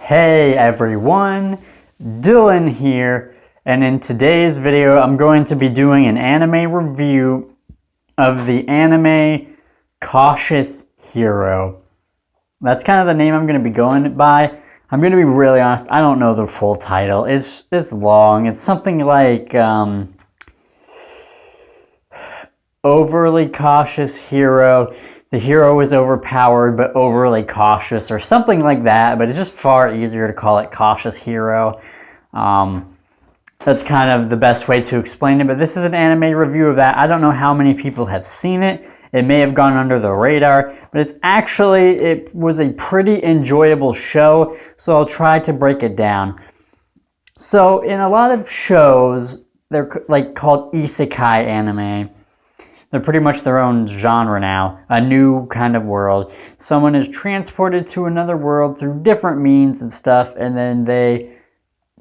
Hey everyone, Dylan here, and in today's video I'm going to be doing an anime review of the anime Cautious Hero. That's kind of the name I'm going to be going by. I'm going to be really honest, I don't know the full title. It's long. It's something like Overly Cautious Hero. The hero is overpowered but overly cautious or something like that, but it's just far easier to call it Cautious Hero. That's kind of the best way to explain it, but this is an anime review of that. I don't know how many people have seen it. It may have gone under the radar, but it was a pretty enjoyable show, so I'll try to break it down. So in a lot of shows, they're like called isekai anime. They're pretty much their own genre now, a new kind of world. Someone is transported to another world through different means and stuff, and then they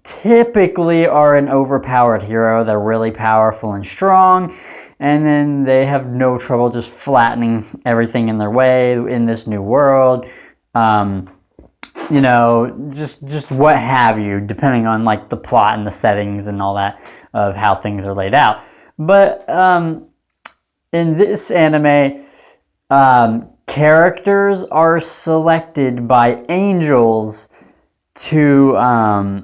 typically are an overpowered hero. They're really powerful and strong, and then they have no trouble just flattening everything in their way in this new world. Just what have you, depending on like the plot and the settings and all that of how things are laid out. But in this anime, characters are selected by angels to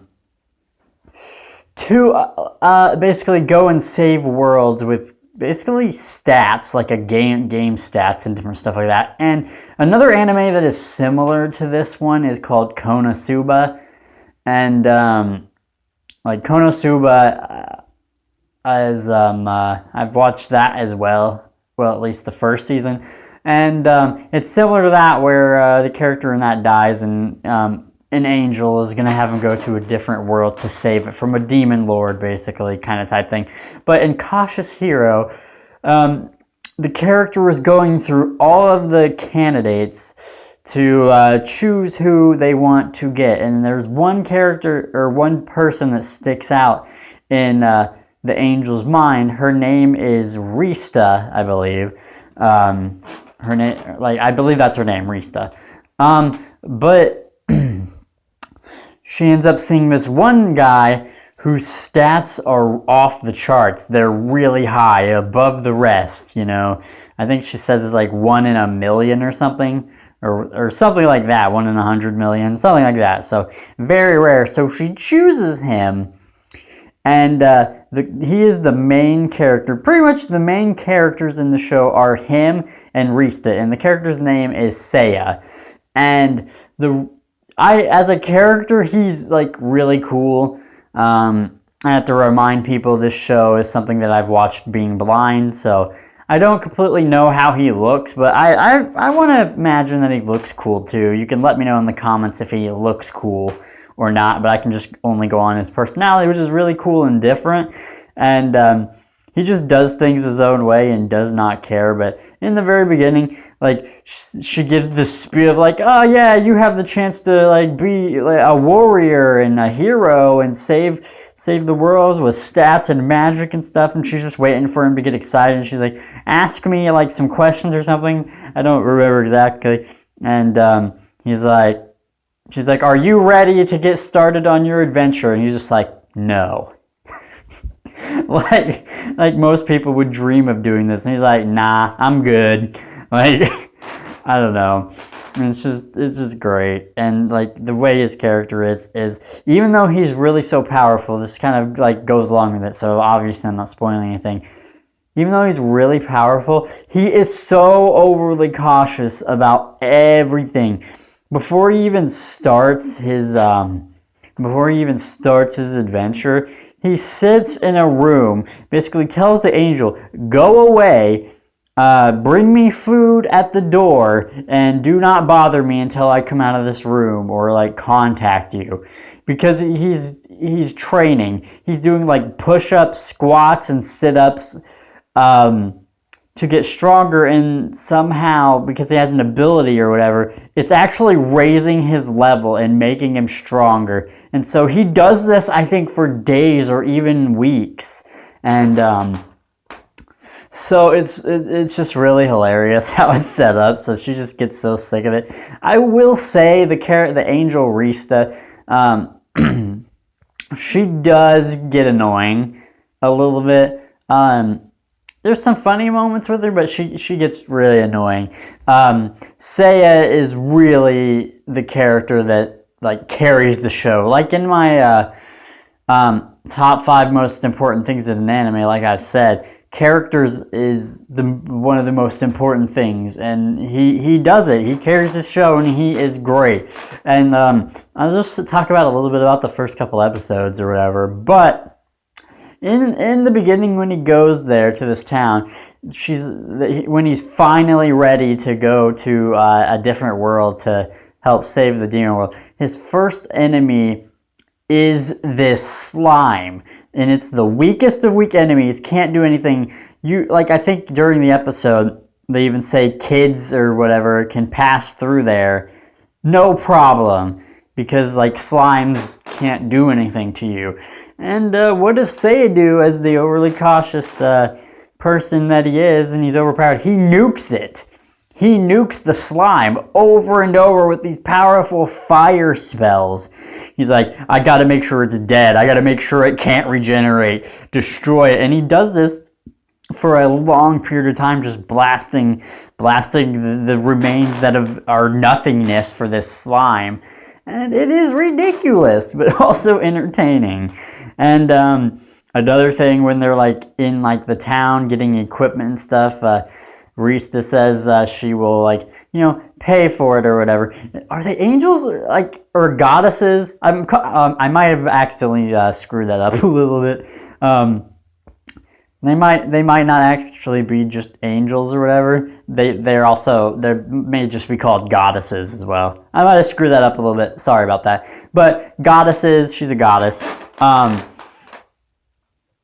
basically go and save worlds with basically stats, like a game stats and different stuff like that. And another anime that is similar to this one is called Konosuba, and like Konosuba. I've watched that as well. Well, at least the first season, and it's similar to that, where the character in that dies, and an angel is gonna have him go to a different world to save it from a demon lord, basically, kind of type thing. But in Cautious Hero, the character is going through all of the candidates to choose who they want to get, and there's one character or one person that sticks out in the angel's mind. Her name is Rista, I believe. Her name, I believe that's her name, Rista. But she ends up seeing this one guy whose stats are off the charts. They're really high, above the rest. I think she says it's like 1 in a million or something. Or something like that, 1 in 100 million, something like that. So very rare. So she chooses him. And he is the main character. Pretty much the main characters in the show are him and Rista, and the character's name is Seiya. And as a character, he's like really cool. I have to remind people this show is something that I've watched being blind, so I don't completely know how he looks, but I want to imagine that he looks cool too. You can let me know in the comments if he looks cool or not, but I can just only go on his personality, which is really cool and different. And he just does things his own way and does not care. But in the very beginning, like, she gives this spiel of like, oh yeah, you have the chance to like be a warrior and a hero and save the world with stats and magic and stuff. And she's just waiting for him to get excited. And she's like, ask me like some questions or something. I don't remember exactly. And she's like, are you ready to get started on your adventure? And he's just like, no. like most people would dream of doing this. And he's like, nah, I'm good. Like, I don't know. And it's just great. And like the way his character is even though he's really so powerful, this kind of like goes along with it. So obviously I'm not spoiling anything. Even though he's really powerful, he is so overly cautious about everything. Before he even starts his adventure, he sits in a room, basically tells the angel, go away, bring me food at the door, and do not bother me until I come out of this room or like contact you. Because he's training. He's doing like push-ups, squats, and sit-ups, to get stronger, and somehow, because he has an ability or whatever, it's actually raising his level and making him stronger. And so he does this, I think, for days or even weeks. And so it's just really hilarious how it's set up. So she just gets so sick of it. I will say the angel Rista, She does get annoying a little bit. There's some funny moments with her, but she gets really annoying. Seiya is really the character that like carries the show. Like in my top 5 most important things in an anime, like I've said, characters is one of the most important things, and he does it. He carries the show, and he is great. And I'll just talk about a little bit about the first couple episodes or whatever. But in the beginning, when he goes there to this town, when he's finally ready to go to a different world to help save the demon world, his first enemy is this slime. And it's the weakest of weak enemies, can't do anything. I think during the episode, they even say kids or whatever can pass through there, no problem, because like slimes can't do anything to you. And what does Seiya do as the overly cautious person that he is, and he's overpowered? He nukes it. He nukes the slime over and over with these powerful fire spells. He's like, I gotta make sure it's dead. I gotta make sure it can't regenerate. Destroy it. And he does this for a long period of time, just blasting the remains that are nothingness for this slime. And it is ridiculous, but also entertaining. And another thing, when they're like in like the town getting equipment and stuff, Rista says she will pay for it or whatever. Are they angels or goddesses? I might have accidentally screwed that up a little bit. They might not actually be just angels or whatever. They may just be called goddesses as well. I might have screwed that up a little bit. Sorry about that. But goddesses, she's a goddess.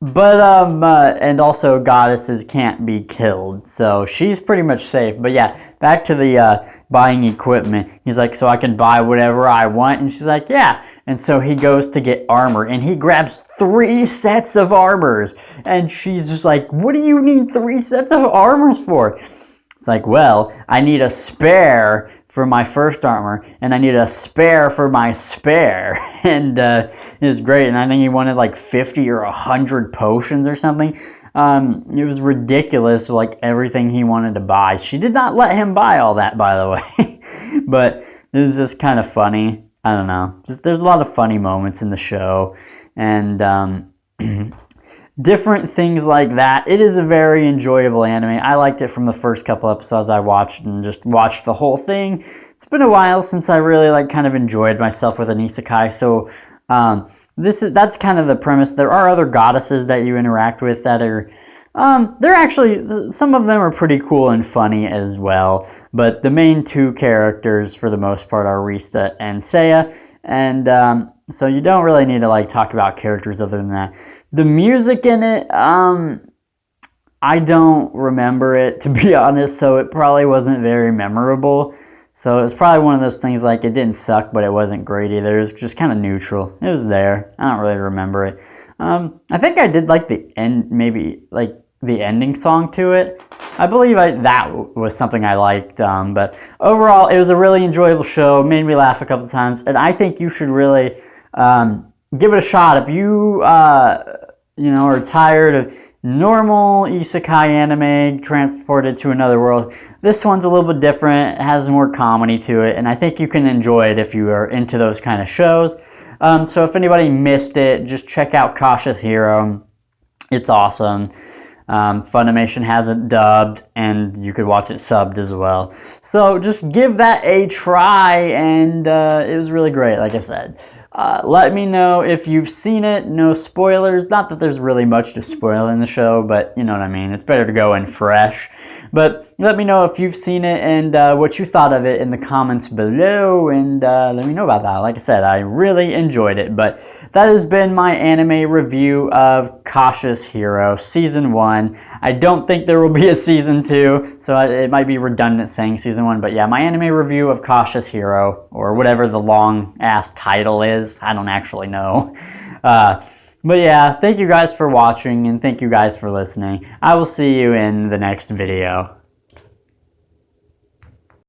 And also goddesses can't be killed, so she's pretty much safe. But yeah, back to the buying equipment. He's like, so I can buy whatever I want? And she's like, yeah. And so he goes to get armor, and he grabs 3 sets of armors. And she's just like, what do you need 3 sets of armors for? It's like, well, I need a spare for my first armor, and I need a spare for my spare. And it was great. And I think he wanted like 50 or 100 potions or something. It was ridiculous, like everything he wanted to buy. She did not let him buy all that, by the way. But it was just kind of funny. I don't know. There's a lot of funny moments in the show. And different things like that. It is a very enjoyable anime. I liked it from the first couple episodes I watched, and just watched the whole thing. It's been a while since I really kind of enjoyed myself with an isekai, so that's kind of the premise. There are other goddesses that you interact with that are they're actually, some of them are pretty cool and funny as well, but the main 2 characters for the most part are Rista and Seiya, and so you don't really need to talk about characters other than that. The music in it, I don't remember it, to be honest, so it probably wasn't very memorable. So it was probably one of those things it didn't suck, but it wasn't great either. It was just kind of neutral. It was there. I don't really remember it. I think I did the end, maybe the ending song to it. I believe that was something I liked. But overall, it was a really enjoyable show. Made me laugh a couple times, and I think you should really give it a shot if you are tired of normal isekai anime transported to another world. This one's a little bit different. It has more comedy to it, and I think you can enjoy it if you are into those kind of shows. So if anybody missed it, just check out Cautious Hero. It's awesome. Funimation has it dubbed, and you could watch it subbed as well. So just give that a try, and it was really great, like I said. Let me know if you've seen it. No spoilers. Not that there's really much to spoil in the show, but you know what I mean. It's better to go in fresh. But let me know if you've seen it and what you thought of it in the comments below, and let me know about that. Like I said, I really enjoyed it. But that has been my anime review of Cautious Hero Season 1. I don't think there will be a Season 2, so it might be redundant saying Season 1. But yeah, my anime review of Cautious Hero, or whatever the long-ass title is. I don't actually know. But yeah, thank you guys for watching, and thank you guys for listening. I will see you in the next video.